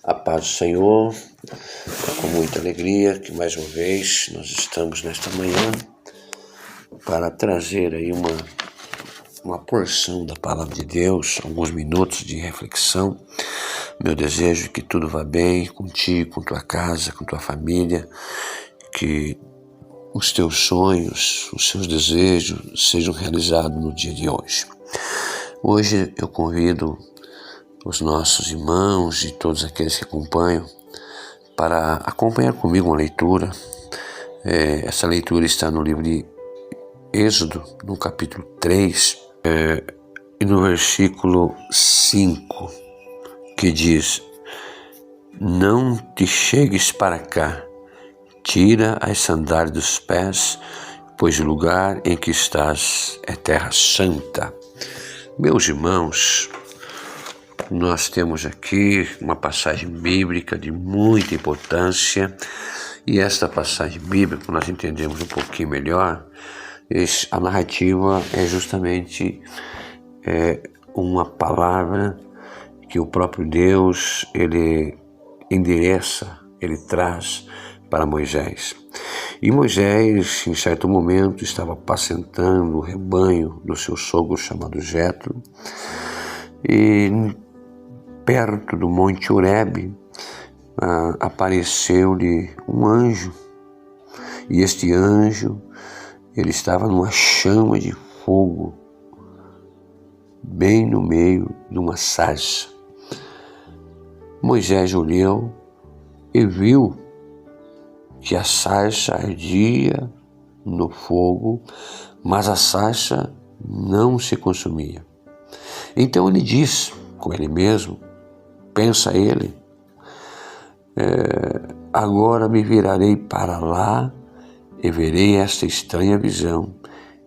A paz do Senhor, é com muita alegria que mais uma vez nós estamos nesta manhã para trazer aí uma porção da Palavra de Deus, alguns minutos de reflexão. Meu desejo é que tudo vá bem contigo, com tua casa, com tua família, que os teus sonhos, os seus desejos sejam realizados no dia de hoje. Hoje eu convido os nossos irmãos e todos aqueles que acompanham para acompanhar comigo uma leitura. Essa leitura está no livro de Êxodo, no capítulo 3, e no versículo 5, que diz: "Não te chegues para cá, tira as sandálias dos pés, pois o lugar em que estás é terra santa." Meus irmãos, nós temos aqui uma passagem bíblica de muita importância, e esta passagem bíblica, para nós entendermos um pouquinho melhor, a narrativa é justamente uma palavra que o próprio Deus, ele endereça, ele traz para Moisés. E Moisés, em certo momento, estava apacentando o rebanho do seu sogro chamado Jetro, e perto do Monte Horebe apareceu-lhe um anjo, e este anjo, ele estava numa chama de fogo, bem no meio de uma sarça. Moisés olhou e viu que a sarça ardia no fogo, mas a sarça não se consumia. Então ele disse com ele mesmo, pensa ele, agora me virarei para lá e verei esta estranha visão.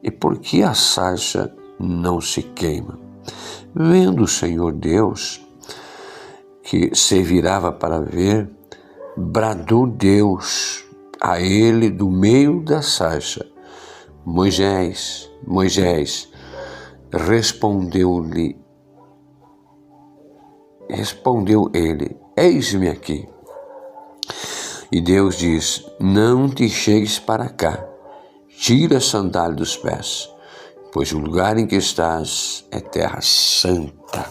E por que a sarça não se queima? Vendo o Senhor Deus que se virava para ver, bradou Deus a ele do meio da sarça: Moisés, Moisés. Respondeu ele: eis-me aqui. E Deus diz: não te chegues para cá, tira a sandália dos pés, pois o lugar em que estás é terra santa.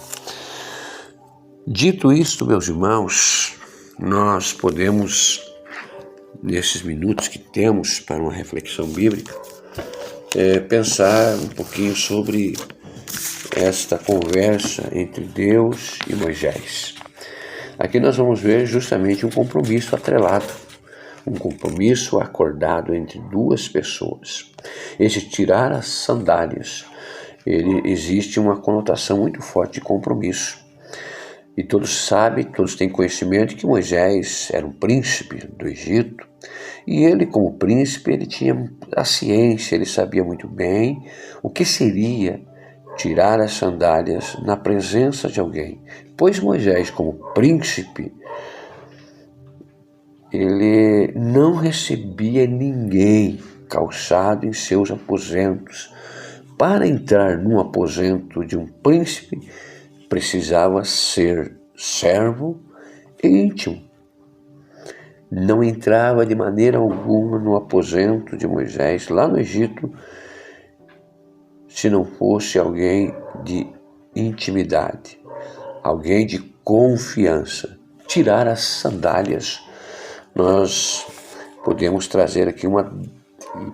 Dito isto, meus irmãos, nós podemos, nesses minutos que temos para uma reflexão bíblica, pensar um pouquinho sobre esta conversa entre Deus e Moisés. Aqui nós vamos ver justamente um compromisso atrelado, um compromisso acordado entre duas pessoas. Esse tirar as sandálias, existe uma conotação muito forte de compromisso. E todos sabem, todos têm conhecimento que Moisés era um príncipe do Egito, e ele, como príncipe, ele tinha a ciência, ele sabia muito bem o que seria tirar as sandálias na presença de alguém. Pois Moisés, como príncipe, ele não recebia ninguém calçado em seus aposentos. Para entrar num aposento de um príncipe, precisava ser servo e íntimo. Não entrava de maneira alguma no aposento de Moisés, lá no Egito, se não fosse alguém de intimidade, alguém de confiança. Tirar as sandálias, nós podemos trazer aqui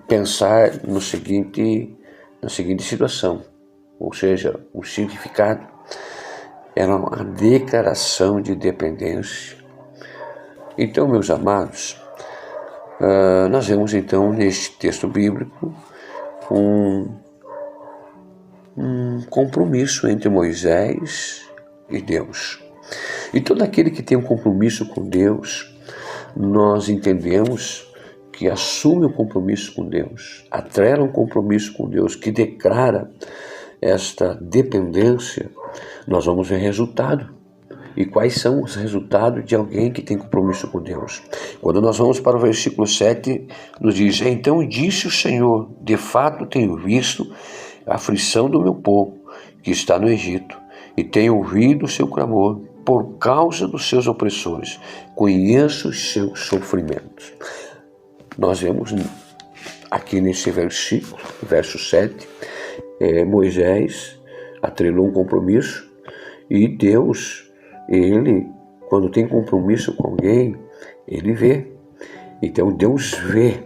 pensar na seguinte situação, ou seja, o significado era uma declaração de dependência. Então, meus amados, nós vemos então neste texto bíblico um compromisso entre Moisés e Deus. E todo aquele que tem um compromisso com Deus, nós entendemos que assume um compromisso com Deus, atrela um compromisso com Deus, que declara esta dependência, nós vamos ver resultado. E quais são os resultados de alguém que tem compromisso com Deus? Quando nós vamos para o versículo 7, nos diz: então disse o Senhor, de fato tenho visto a aflição do meu povo que está no Egito, e tenho ouvido o seu clamor por causa dos seus opressores, conheço os seus sofrimentos. Nós vemos aqui nesse versículo, verso 7, Moisés atrelou um compromisso e Deus, ele, quando tem compromisso com alguém, ele vê. Então Deus vê.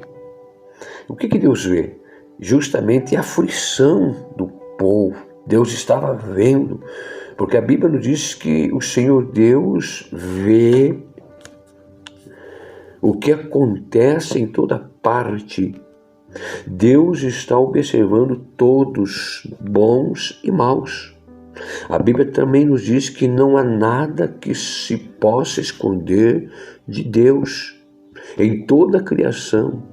O que Deus vê? Justamente a aflição do povo. Deus estava vendo, porque a Bíblia nos diz que o Senhor Deus vê o que acontece em toda parte. Deus está observando todos, bons e maus. A Bíblia também nos diz que não há nada que se possa esconder de Deus. Em toda a criação,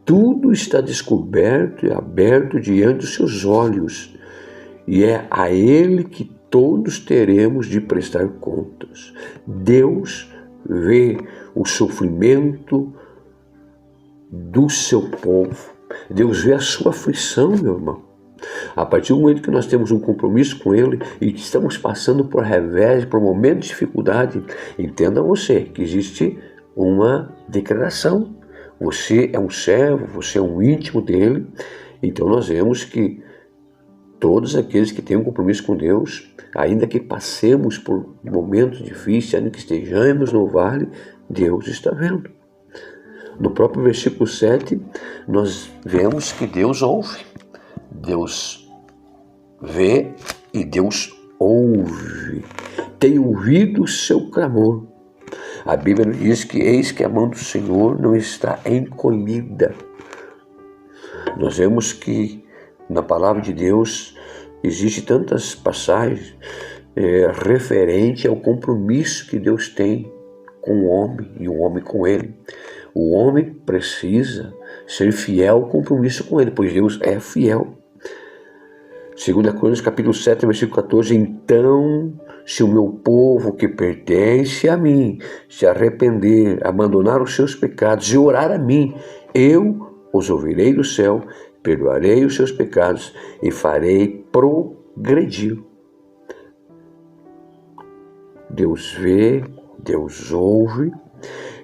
tudo está descoberto e aberto diante dos seus olhos, e é a Ele que todos teremos de prestar contas. Deus vê o sofrimento do seu povo. Deus vê a sua aflição, meu irmão. A partir do momento que nós temos um compromisso com Ele e que estamos passando por revés, por momentos de dificuldade, entenda você que existe uma declaração. Você é um servo, você é um íntimo dele. Então nós vemos que todos aqueles que têm um compromisso com Deus, ainda que passemos por momentos difíceis, ainda que estejamos no vale, Deus está vendo. No próprio versículo 7, nós vemos que Deus ouve. Deus vê e Deus ouve. Tem ouvido o seu clamor. A Bíblia nos diz que eis que a mão do Senhor não está encolhida. Nós vemos que na palavra de Deus existem tantas passagens referentes ao compromisso que Deus tem com o homem e o homem com ele. O homem precisa ser fiel ao compromisso com ele, pois Deus é fiel. 2 Crônicas capítulo 7, versículo 14, então, se o meu povo que pertence a mim se arrepender, abandonar os seus pecados e orar a mim, eu os ouvirei do céu, perdoarei os seus pecados e farei progredir. Deus vê, Deus ouve.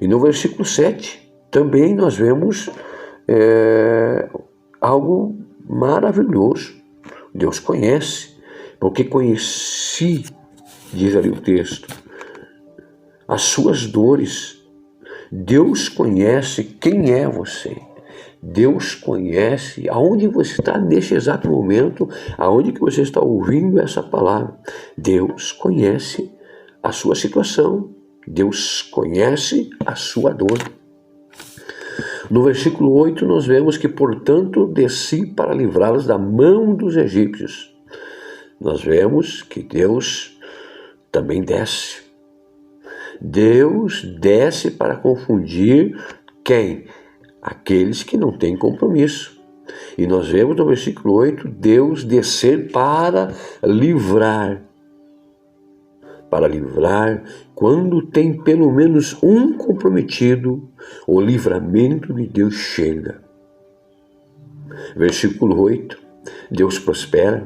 E no versículo 7 também nós vemos algo maravilhoso. Deus conhece, porque conheci, diz ali o texto, as suas dores. Deus conhece quem é você. Deus conhece aonde você está nesse exato momento, aonde que você está ouvindo essa palavra. Deus conhece a sua situação. Deus conhece a sua dor. No versículo 8 nós vemos que, portanto, desci para livrá-los da mão dos egípcios. Nós vemos que Deus também desce. Deus desce para confundir quem? Aqueles que não têm compromisso. E nós vemos no versículo 8, Deus descer para livrar. Para livrar, quando tem pelo menos um comprometido, o livramento de Deus chega. Versículo 8, Deus prospera,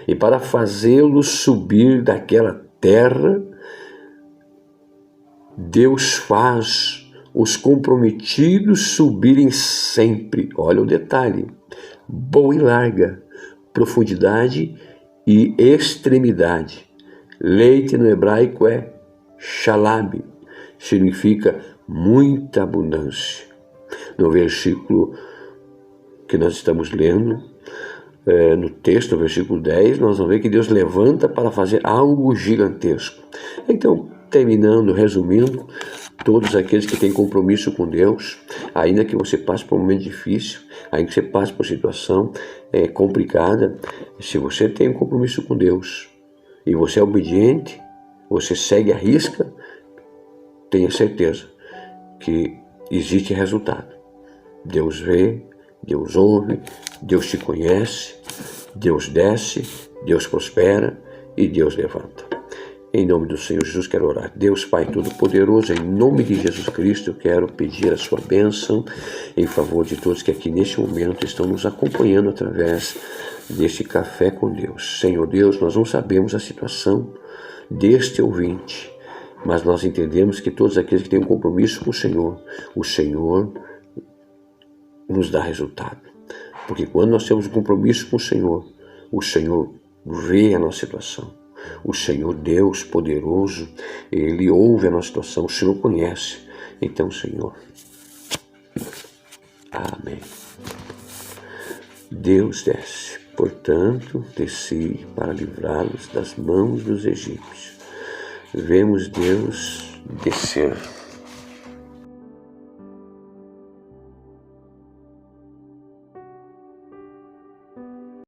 e para fazê-los subir daquela terra, Deus faz os comprometidos subirem sempre. Olha o detalhe, boa e larga, profundidade e extremidade. Leite no hebraico é shalab, significa muita abundância. No versículo que nós estamos lendo, no texto, no versículo 10, nós vamos ver que Deus levanta para fazer algo gigantesco. Então, terminando, resumindo, todos aqueles que têm compromisso com Deus, ainda que você passe por um momento difícil, ainda que você passe por situação complicada, se você tem um compromisso com Deus, e você é obediente, você segue a risca, tenha certeza que existe resultado. Deus vê, Deus ouve, Deus te conhece, Deus desce, Deus prospera e Deus levanta. Em nome do Senhor Jesus quero orar. Deus Pai Todo-Poderoso, em nome de Jesus Cristo, eu quero pedir a sua bênção em favor de todos que aqui neste momento estão nos acompanhando através deste Café com Deus. Senhor Deus, nós não sabemos a situação deste ouvinte, mas nós entendemos que todos aqueles que têm um compromisso com o Senhor nos dá resultado. Porque quando nós temos um compromisso com o Senhor vê a nossa situação. O Senhor Deus poderoso, Ele ouve a nossa situação, o Senhor conhece. Então, Senhor, amém. Deus desce, portanto, desci para livrá-los das mãos dos egípcios. Vemos Deus descer